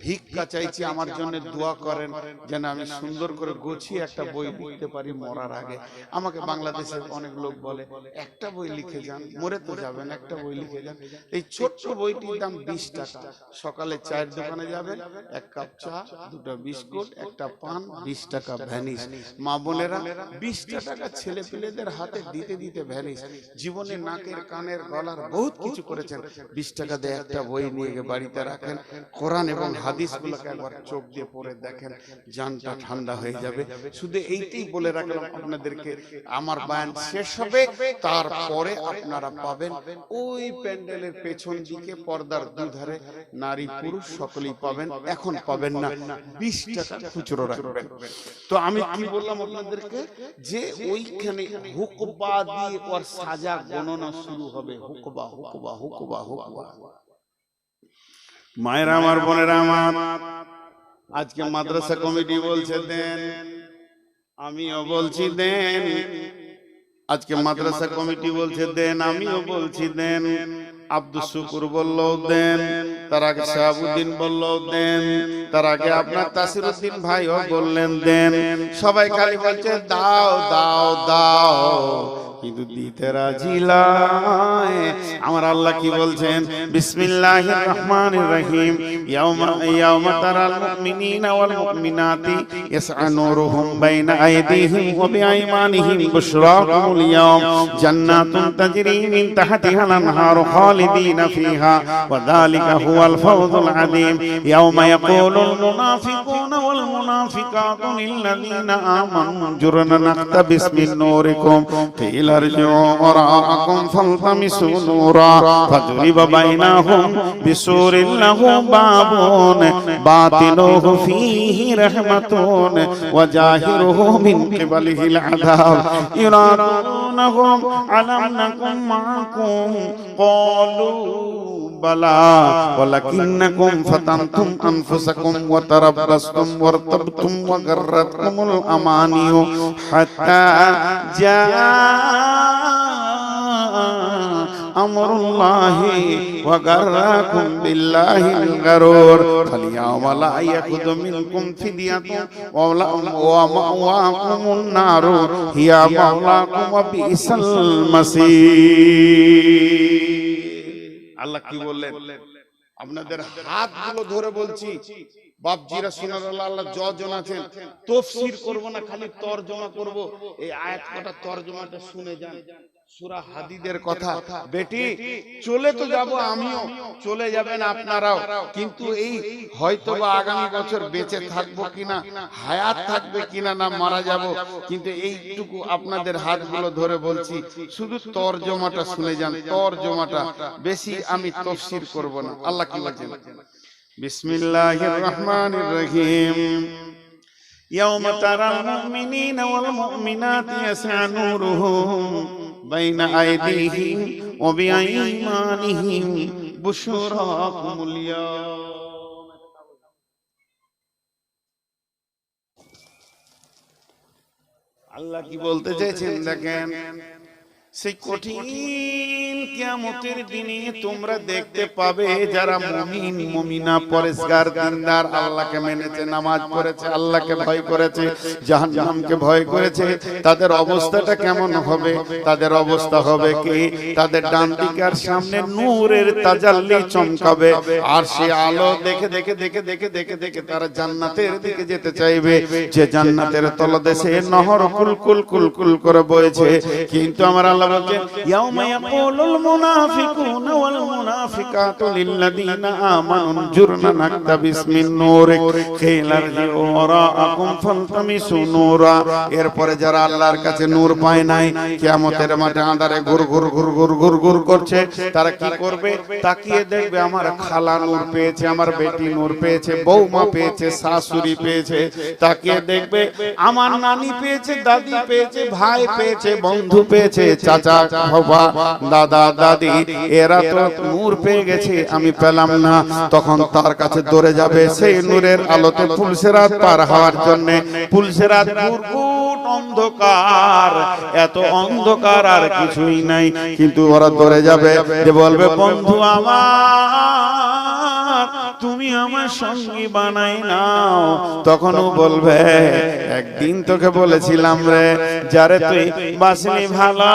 ভিক্ষা চাইছি, আমার জন্য দোয়া করেন যেন আমি সুন্দর করে গুছিয়ে একটা বই লিখতে পারি মরার আগে। আমাকে বাংলাদেশের অনেক লোক বলে, একটা বই লিখে যান, মরে তো যাবেন, একটা বই লিখে যান। এই ছোট্ট বইটির দাম 20 টাকা। সকালে চায়ের দোকানে যাবেন, এক কাপ চা, দুটো বিস্কুট, একটা পান, 20 টাকা ভ্যানিশ। মা বোনেরা 20 টাকা ছেলে পেলেদের হাতে দিতে দিতে ভ্যানিশ। জীবনে নাকের, কানের, গলার বহুত কিছু করেছেন। 20 টাকা দিয়ে একটা বই নিয়ে গিয়ে বাড়িতে রাখেন, কোরআন এবং হাদিসগুলোকে একবার চোখ দিয়ে পড়ে দেখেন, জানটা ঠান্ডা হয়ে যাবে। শুধু এইটাই বলে রাখলাম আপনাদেরকে। আমার বয়ান শেষ হবে, তারপরে আপনারা পাবেন ওই প্যান্ডেলের পেছন দিকে পর্দার দুধারে নারী পুরুষ সকলেই পাবেন। এখন পাবেন না, 20 টাকা খুচরো রাখবেন। তো আমি কি বললাম আপনাদেরকে, যে ওইখানে হুকবা দিয়ে ওর সাজা গণনা শুরু হবে। হুকবা হুকবা হুকবা হুকবা। মায়েরা আমার, বোনেরা আমার, আজকে মাদ্রাসা কমিটি বলছে দেন, আমিও বলছি দেন। আজকে মাদ্রাসা কমিটি বলছে দেন, আমিও বলছি দেন। আব্দুল শুকুর বলল দেন, তার আগে শাহাবুদ্দিন বলল দেন, তার আগে আপনার তাসিরউদ্দিন ভাইও বললেন দেন। সবাই খালি বলছে দাও দাও দাও, কিন্তু দিতে রাজি নয়। আমার আল্লাহ কি বলছেন? বিসমিল্লাহির রহমানির রহিম। ইয়াউমা তারাল মুমিনিনা ওয়াল মুমিনাতি ইয়াসআ নূরুহুম বাইনা আইদিহিম ওয়া বিআইমানিহিম বুশরাকুমুল ইয়াওম জান্নাতুন তাজরি মিন তাহতিহাল আনহারু খালিদিনা ফিহা ওয়া যালিকা হুয়াল ফাওজুল আযীম। ইয়াউমা ইয়াকুলুল মুনাফিকুনা ওয়াল মুনাফিকাতু লিল্লাযীনা আমানু জুরনা নাকতাবিস মিন নূরিকুম ارجعوا وراءكم فالتمسوا نورا فضرب بينهم بسور له باب باطنه فيه رحمة وظاهره من قبله العذاب ينادونهم ألم نكن معكم قالوا بلى ولكنكم فتنتم أنفسكم وتربصتم وارتبتم وغرتكم الأماني حتى جاء আমরুল্লাহি ওয়া গাররাকুম বিল্লাহিল গারুর ফালিয়াওমা লা ইয়াখুযু মিনকুম ফিদিয়াতুন ওয়া মাওয়াকুমুন নারু হিয়া মাওলাকুম ওয়া বিসাল মাসীর। আল্লাহ কি বললেন? আপনাদের হাতগুলো ধরে বলছি, বাপজিরা সুবহানাল্লাহ, আল্লাহ যজন আছেন, তাফসীর করব না, খালি তরজমা করব। এই আয়াত কটা তরজমাটা শুনে যান। সূরা হাদীদের কথা। বেটি চলে তো যাব, আমিও চলে যাবেন আপনারাও, কিন্তু এই হয়তোবা আগামী বছর বেঁচে থাকবো কিনা, হায়াত থাকবে কিনা, না মারা যাব, কিন্তু এইটুকু আপনাদের হাতগুলো ধরে বলছি, শুধু তরজমাটা শুনে যান, তরজমাটা, বেশি আমি তাফসীর করব না। আল্লাহ কি বলেন? বিসমিল্লাহির রহমানির রহিম। يوم ترى المؤمنين والمؤمنات يسعى نورهم بين أيديهم وبأيمانهم بشراكم اليوم। আল্লাহ কি বলতে চাইছেন দেখেন, সেই কঠিন কিয়ামতের দিনে তোমরা দেখতে পাবে যারা মুমিন মুমিনা পরেশগার দিনদার, আল্লাহকে মেনেছে, নামাজ পড়েছে, আল্লাহকে ভয় করেছে, জাহান্নামকে ভয় করেছে, তাদের অবস্থাটা কেমন হবে? তাদের অবস্থা হবে কি, তাদের ডান দিকে আর সামনে নূরের তাজাল্লি চমকাবে, আর সে আলো দেখে দেখে দেখে দেখে দেখে দেখে তারা জান্নাতের দিকে যেতে চাইবে, যে জান্নাতের তলদেশে নহর কুলকুল কুলকুল করে বইছে। কিন্তু আমার আল্লাহ বলেন, ইয়াউমা ইয়াকুলুল মুনাফিকুনা ওয়াল মুনাফিকাতু লিল্লাযিনা আমানু জুরনা নাকতাবিস মিন নূরিক কিলা রজিউ ওয়ারাআকুম ফালতামিসু নূরা। এরপরে যারা আল্লাহর কাছে নূর পায় নাই, কিয়ামতের মাঠে আঁধারে ঘুর ঘুর ঘুর ঘুর ঘুর ঘুর করছে, তারা কি করবে? তাকিয়ে দেখবে আমার খালা নূর পেয়েছে, আমার বেটি নূর পেয়েছে, বৌমা পেয়েছে, শাশুড়ি পেয়েছে। তাকিয়ে দেখবে আমার নানি পেয়েছে, দাদি পেয়েছে, ভাই পেয়েছে, বন্ধু পেয়েছে, চাচা বাবা দাদা দাদি, এরা তো নূর পেয়ে গেছে, আমি পেলাম না। তখন তার কাছে দৌড়ে যাবে সেই নূরের আলোতে পুলসিরাত পার হওয়ার জন্য। পুলসিরাত ঘুরঘুট অন্ধকার, এত অন্ধকার আর কিছুই নাই, কিন্তু ওরা দৌড়ে যাবে, যে বলবে বন্ধু আমার, তুমি আমার সঙ্গী বানাই নাও। তখনও বলবে, একদিন তোকে বলেছিলাম রে, যারে তুই বাসনি ভালো,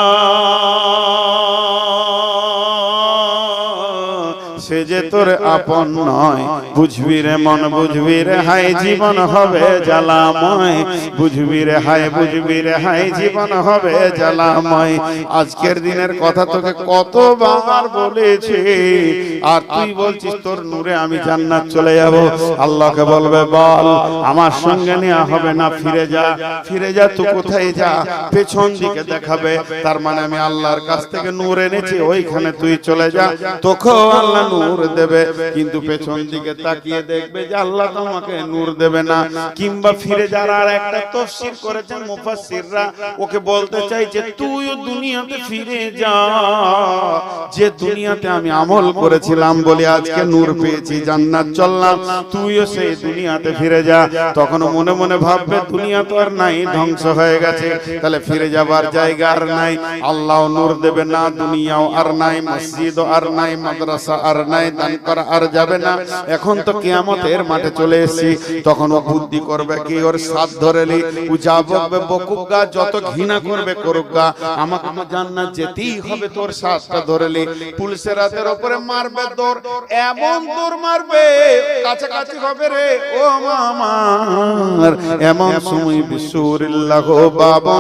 সে যে তোর আপন নয়। বুঝবি রে মন, বুঝবি রে হাই, জীবন হবে জ্বালাময়। বুঝবি রে হাই, বুঝবি রে হাই, জীবন হবে জ্বালাময়। আজকের দিনের কথা তোকে কতবার বলেছি, আর তুই বলছিস তোর নূরে আমি জান্নাত চলে যাব। আল্লাহকে বলবে, বল আমার সঙ্গে নেওয়া হবে না, ফিরে যা, ফিরে যা। তুই কোথায় যা? পেছন দিকে দেখাবে, তার মানে আমি আল্লাহর কাছ থেকে নূর এনেছি, ওইখানে তুই চলে যা, তোকেও আল্লাহ নূর দেবে। কিন্তু পেছন দিকে তাকিয়ে দেখবে যে আল্লাহ তোমাকে নূর দেবে না। কিংবা ফিরে যাওয়ার আর একটা তাফসীর করেছেন মুফাসসিররা, ওকে বলতে চাইছে তুইও দুনিয়াতে ফিরে যা, যে দুনিয়াতে আমি আমল করেছিলাম বলে আজকে নূর পেয়েছি, জান্নাত চললাম, তুইও সেই দুনিয়াতে ফিরে যা। তখন মনে মনে ভাববে দুনিয়া তো আর নাই, ধ্বংস হয়ে গেছে, তাহলে ফিরে যাবার জায়গা আর নাই, আল্লাহ নূর দেবে না, দুনিয়াও আর নাই, মসজিদও আর নাই, মাদ্রাসা আর নাই, দান করা আর যাবে না। এখন তো কিয়ামতের মাঠে চলে এসেছি। তখন ও বুদ্ধি করবে কি, ওর সাথ ধরেলি ও যা বকবে বকুগা, যত ঘৃণা করবে করুগা, আমাকে তো জান্নাত যেতেই হবে, তোর সাথটা ধরেলি। পুলসিরাতের উপরে মারবে দৌড়, এমন দৌড় মারবে কাছাকাছি হবে রে ও আমার। এমন সময় বিসুরিল্লাহ বাবা,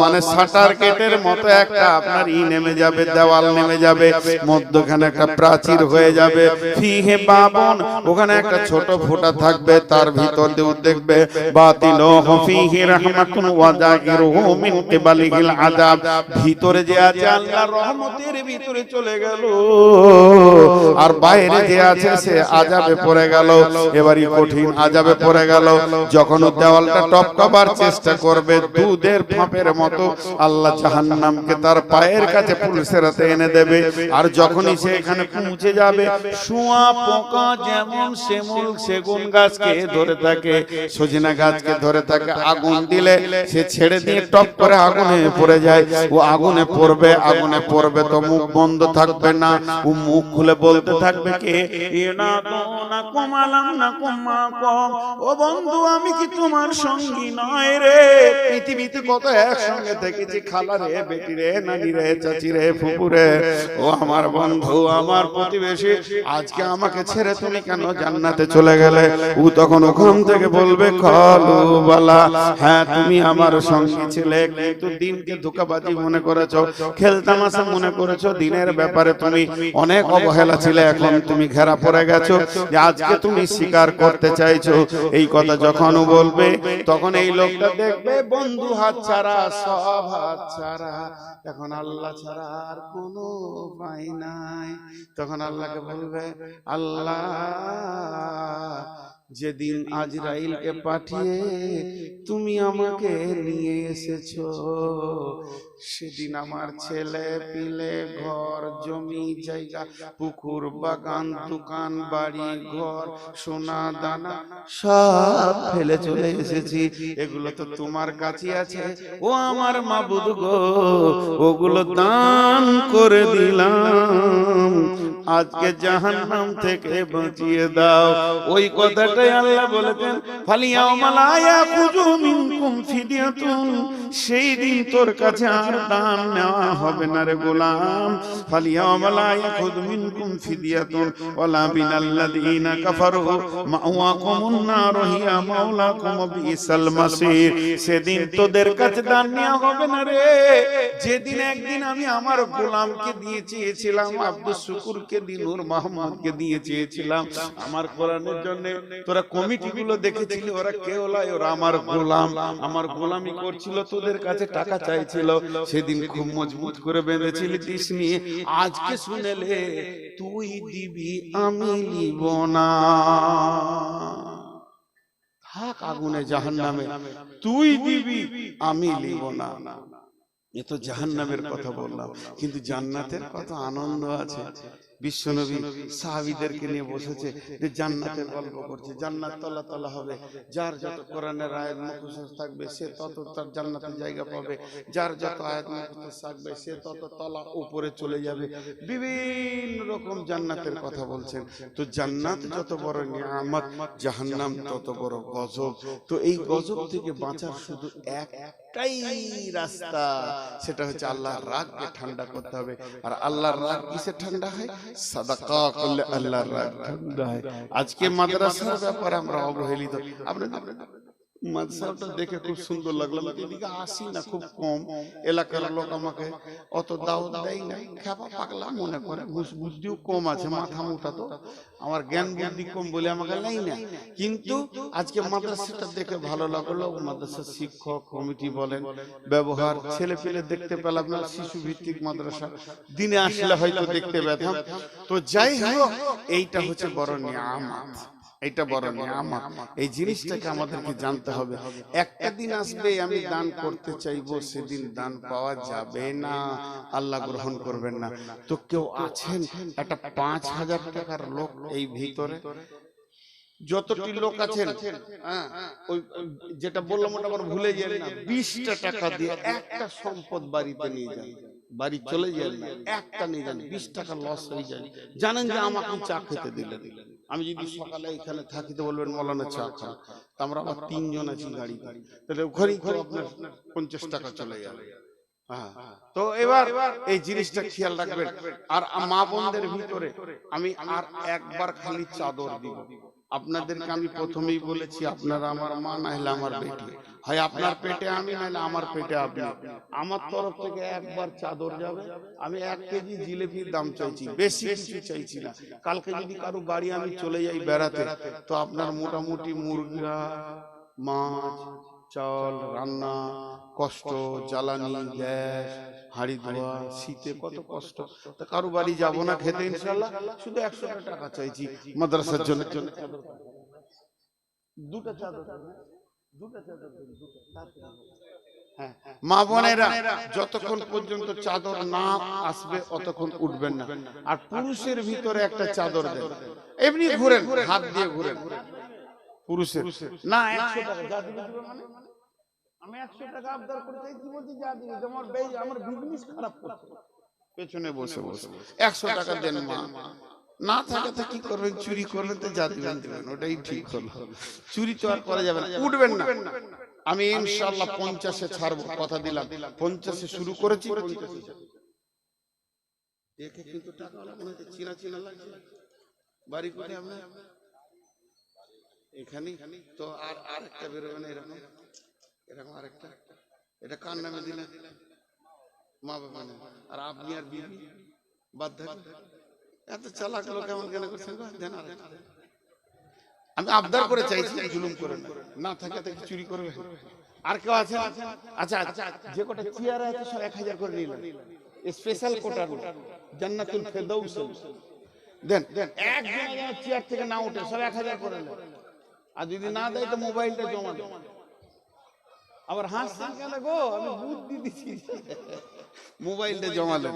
মানে শাটার গেটের মতো একটা আপনার নেমে যাবে, দেওয়াল নেমে যাবে, মধ্যখানে একটা প্রাচীর হয়ে যাবে। ফিহে বাবন, ওখানে একটা ছোট ফোঁটা থাকবে, তার ভিতর দিয়ে দেখবে বাতিলুহু ফিহি রাহমাতুন ওয়া যাকিরুহু মিন কিবালিহিল আযাব। ভিতরে যে আছে আল্লাহর রহমতের ভিতরে চলে গেল, আর বাইরে যে আছে সে আযাবে পড়ে গেল। এবারই কঠিন আযাবে পড়ে গেল। যখন দেওয়ালটা টপকাবার চেষ্টা করবে, দুধের ফাঁপের মতো আল্লাহ জাহান্নামকে তার পায়ের কাছে পুলসিরাতে এনে দেবে। আর যখনই সে এখানে পৌঁছে যাবে। শুঁয়া পোকা যেমন সেগুন গাছকে ধরে থাকে, সজনা গাছকে ধরে থাকে, আগুন দিলে সে ছেড়ে দিয়ে টপ করে আগুনে পড়ে যায়। ও আগুনে পড়বে তো মুখ বন্ধ থাকবে না, ও মুখ খুলে বলতে থাকবে কে না তো না কমালাম না কমা কম, ও বন্ধু আমি কি তোমার সঙ্গী নয় রে? পৃথিবীতে কত একসঙ্গে থেকেছি, খালা রে, বেটি রে, নানি রে, চাচি রে, ফুপু রে, ও আমার বন্ধু, আমার প্রতিবেশী, আজকে আমাকে ছেড়ে তুমি কেন জান্নাতে চলে গেলে? ও তখন ওখান থেকে বলবে খালু বালা, হ্যাঁ তুমি আমার সঙ্গী ছিলে, কিন্তু দিনকে ধোঁকাবাজি মনে করেছো, খেলতামাশা মনে করেছো, দিনের ব্যাপারে তুমি অনেক অবহেলা ছিলে, এখন তুমি ঘেরা পড়ে গেছো, যে আজকে তুমি স্বীকার করতে চাইছো। এই কথা যখন বলবে তখন এই লোকটা দেখবে বন্ধু হাত ছাড়া, সব হাত ছাড়া, এখন আল্লাহ ছাড়া আর কোনো উপায় নাই। তখন আল্লাহকে বলবে আল্লাহ, যেদিন আজরাইলকে পাঠিয়ে তুমি আমাকে নিয়ে এসেছো, সেদিন আমার ছেলে পিলে, ঘর জমি জায়গা, পুকুর বাগান, দোকান বাড়ি, ঘর, সোনা দানা সব ফেলে চলে এসেছি। এগুলো তো তোমার কাছে আছে, ও আমার মাবুদ গো, ওগুলো দান করে দিলাম, আজকে জাহান্নাম থেকে বাঁচিয়ে দাও। ওই কথাটাই আল্লাহ বলেছেন, ফালিয়াউমা লা ইয়াখুযু মিনকুম ফিদিয়াতুন, সেই দিন তোর কাছে আর দান নেওয়া হবে না রে গোলাম। ফালিয়াউমা লা ইয়াখুযু মিনকুম ফিদিয়াতুন ওয়ালা বিনাল্লাযীনা কাফারু মাওয়াকুমুন নার হিয়া মাওলাকুম বিসাল মাসির। সেদিন তোদের কাছে দান নেওয়া হবে না রে, যেদিন একদিন আমি আমার গোলামকে দিয়ে চেয়েছিলাম, আব্দুল শুকুরকে, নূর মোহাম্মদকে দিয়ে চেয়েছিলাম আমার কোরআনের জন্য, তোরা কমিটি গুলো দেখেছিলি, ওরা কেউ নয়, ওরা আমার গোলাম, আমার গোলামি করছিল, তোদের কাছে টাকা চাইছিল, সেদিন খুব মজবুত করে বেঁধেছিলি, দিস নিয়ে, আজকে শুনেলে তুই দিবি আমি নিব না, থাক আগুনে জাহান্নামে, তুই দিবি আমি নিব না। এ তো জাহান্নামের কথা বললাম, কিন্তু জান্নাতের কত আনন্দ আছে। বিশ্বনবী সাহাবীদেরকে নিয়ে বসেছে, যে জান্নাতের গল্প করছে, জান্নাত তলা তলা হবে, যার যত কোরআনের আয়াত মুখস্থ থাকবে সে তত তার জান্নাতের জায়গা পাবে, যার যত আয়াত মুখস্থ থাকবে সে তত তলা উপরে চলে যাবে, বিভিন্ন রকম জান্নাতের কথা বলছেন। তো জান্নাত যত বড় নিয়ামত, জাহান্নাম তত বড় গজব। তো এই গজব থেকে বাঁচার শুধু একটাই রাস্তা, সেটা হচ্ছে আল্লাহর রাগকে ঠান্ডা করতে হবে। আর আল্লাহর রাগ কিসে ঠান্ডা হয়? সাদাকা করলে আল্লাহর রাগ ঠান্ডা হয়। আজকে মাদ্রাসার ব্যাপারে আমরা অবহেলিত। আপনাদের মাদ্রাসাটা দেখে খুব সুন্দর লাগলো, এদিকে আসি না, খুব কম এলাকার লোক আমাকে অত দাওয়াত দেয় না, খেপা পাগলা মনে করে, বুদ্ধিও কম আছে, মাথা মোটা, তো আমার জ্ঞান বুদ্ধি কম বলে আমাকে নেই না। কিন্তু আজকে মাদ্রাসাটা দেখে ভালো লাগলো, মাদ্রাসার শিক্ষক কমিটি বলেন, ব্যবহার, ছেলে পেলে দেখতে পেলাম না, শিশু ভিত্তিক মাদ্রাসা, দিনে আসলে হয়তো দেখতে পেতাম। তো যাই হোক, এইটা হচ্ছে বড় নিয়ামত, এটা বড় নিয়ামত। এই জিনিসটাকে আমাদেরকে জানতে হবে। একটা দিন আসবে আমি দান করতে চাইবো, সেদিন দান পাওয়া যাবে না, আল্লাহ গ্রহণ করবেন না। তো কেউ আছেন একটা ৫,০০০ টাকার লোক এই ভিতরে, যতটি লোক আছেন, ওই যেটা বললাম ওটা আবার ভুলে যান না, ২০টা টাকা দিয়ে একটা সম্পদ বাড়িতে নিয়ে যান, বাড়ি চলে যান না, একটা নিয়ে যান, ২০ টাকা লস হয়ে যায়। জানেন যে আমাকে চা খেতে দিলেন, আমি যদি সকালে এখানে থাকি তো বলবেন মৌলানা চা খান, আমরা আবার ৩ জন আছি গাড়ি, তাহলে ওখানেই তো আপনার ৫০ টাকা চলে যাবে। তো এবার এই জিনিসটা খেয়াল রাখবেন। আর মা বোনদের ভিতরে আমি আর একবার খালি চাদর দিব। আপনাদেরকে আমি প্রথমেই বলেছি, আপনারা আমার মা না হলে আমার বেটি, হয় আপনার পেটে আমি, নাহলে আমার পেটে আপনি। আমার তরফ থেকে একবার চাদর যাবে। আমি ১ কেজি জিলেপির দাম চাইছি, বেশি কিছু চাইছি না। কালকে যদি কারো বাড়ি আমি চলে যাই বেড়াতে, তো আপনার মোটামুটি মুরগা, মাছ, চাল, রান্না কষ্ট, জ্বালানি, গ্যাস, হাড়ি ধোয়া, শীতে কত কষ্ট। তা কারো বাড়ি যাবো না খেতে ইনশাআল্লাহ, শুধু ১০০ টাকা চাইছি মাদ্রাসার জন্য। দুটা চাদর, দুটা চাদর, মা বোনেরা যতক্ষণ পর্যন্ত চাদর না আসবে অতক্ষণ উঠবেন না। আর পুরুষের ভিতরে একটা চাদর দেন, এমনি ঘুরেন, হাত দিয়ে ঘুরেন। পুরুষের না 100 টাকা যা দিবে দিবে মানে আমি 100 টাকা আবদার করতে কি বলছি যা দিবে, আমার বিজনেস খারাপ করছে। পেছনে বসে বসে 100 টাকা দেন মা, না থাকে তো কি করবেন, চুরি করবেন তো যা দিবেন দিবেন, ওটাই ঠিক হলো। চুরি তো আর করা যাবে না, উঠবেন না। আমি ইনশাআল্লাহ 50-এ ছাড়বো, কথা দিলাম। 50-এ শুরু করেছি, 50-এ দেখে কিন্তু টাকাওয়ালা মনে হচ্ছে চিনা চিনা লাগছে। বাড়ি কোথায় আপনার? এখানে তো আর একটা বেরোবে না এরকম এরকম আরেকটা। এটা কার নামে দিলেন? মা বাবা নামে। আর আপনি আর বিবি বাদ থাকবে। এত চালাক লোক কেমন কেন করছেন? দেন আর আমি আবদার করে চাইছি, জুলুম করে না থাকে তো চুরি করবে। আর কেউ আছে? আচ্ছা আচ্ছা, যে কটা চেয়ার আছে সব 1000 করে নিলেন, স্পেশাল কোটা জান্নাতুল ফেরদাউস দেন। একজন চেয়ার থেকে না উঠে সব 1000 করে নেন। আর যদি না দেয় তো মোবাইলটা জমা দেন। আবার হাসছেন কেন গো? আমি বুদ্ধি দিচ্ছি, মোবাইলটা জমা দেন।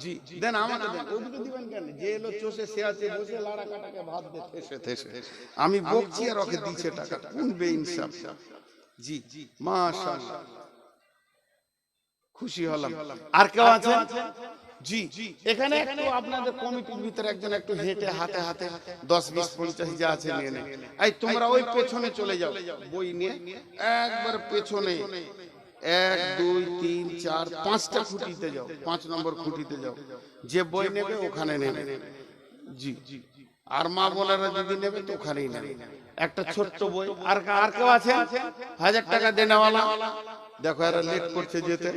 জি দেন, আমাকে দেন। ওদিকে দিবেন কেন? যে এলো চষে সে আছে বসে লাড়া কাটাকে ভাত দে থেসে থেসে। আমি বকছি আর ওকে দিচ্ছে টাকা, কোন বেইনসাফ। জি মাশাআল্লাহ, খুশি হলাম। আর কেউ আছে? জি এখানে একটু আপনাদের কমিটির ভিতরে একজন একটু হেঁটে হাতে হাতে 10, 20, 50 যা আছে নিয়ে নেন। এই তোমরা ওই পেছনে চলে যাও, বই নিয়ে একবার পেছনে 1, 2, 3, 4, 5টা খুঁটিতে যাও, 5 নম্বর খুঁটিতে যাও। যে বই নেবে ওখানে নেবে। জি আর মা বোনেরা যদি নেবে তো ওখানেই নেবে, একটা ছোট্ট বই। আর কেউ আছে 1000 টাকা দেনেওয়ালা? দেখো এরা লেট করছে যেতে।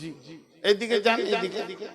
জি এদিকে যান, এদিকে এদিকে।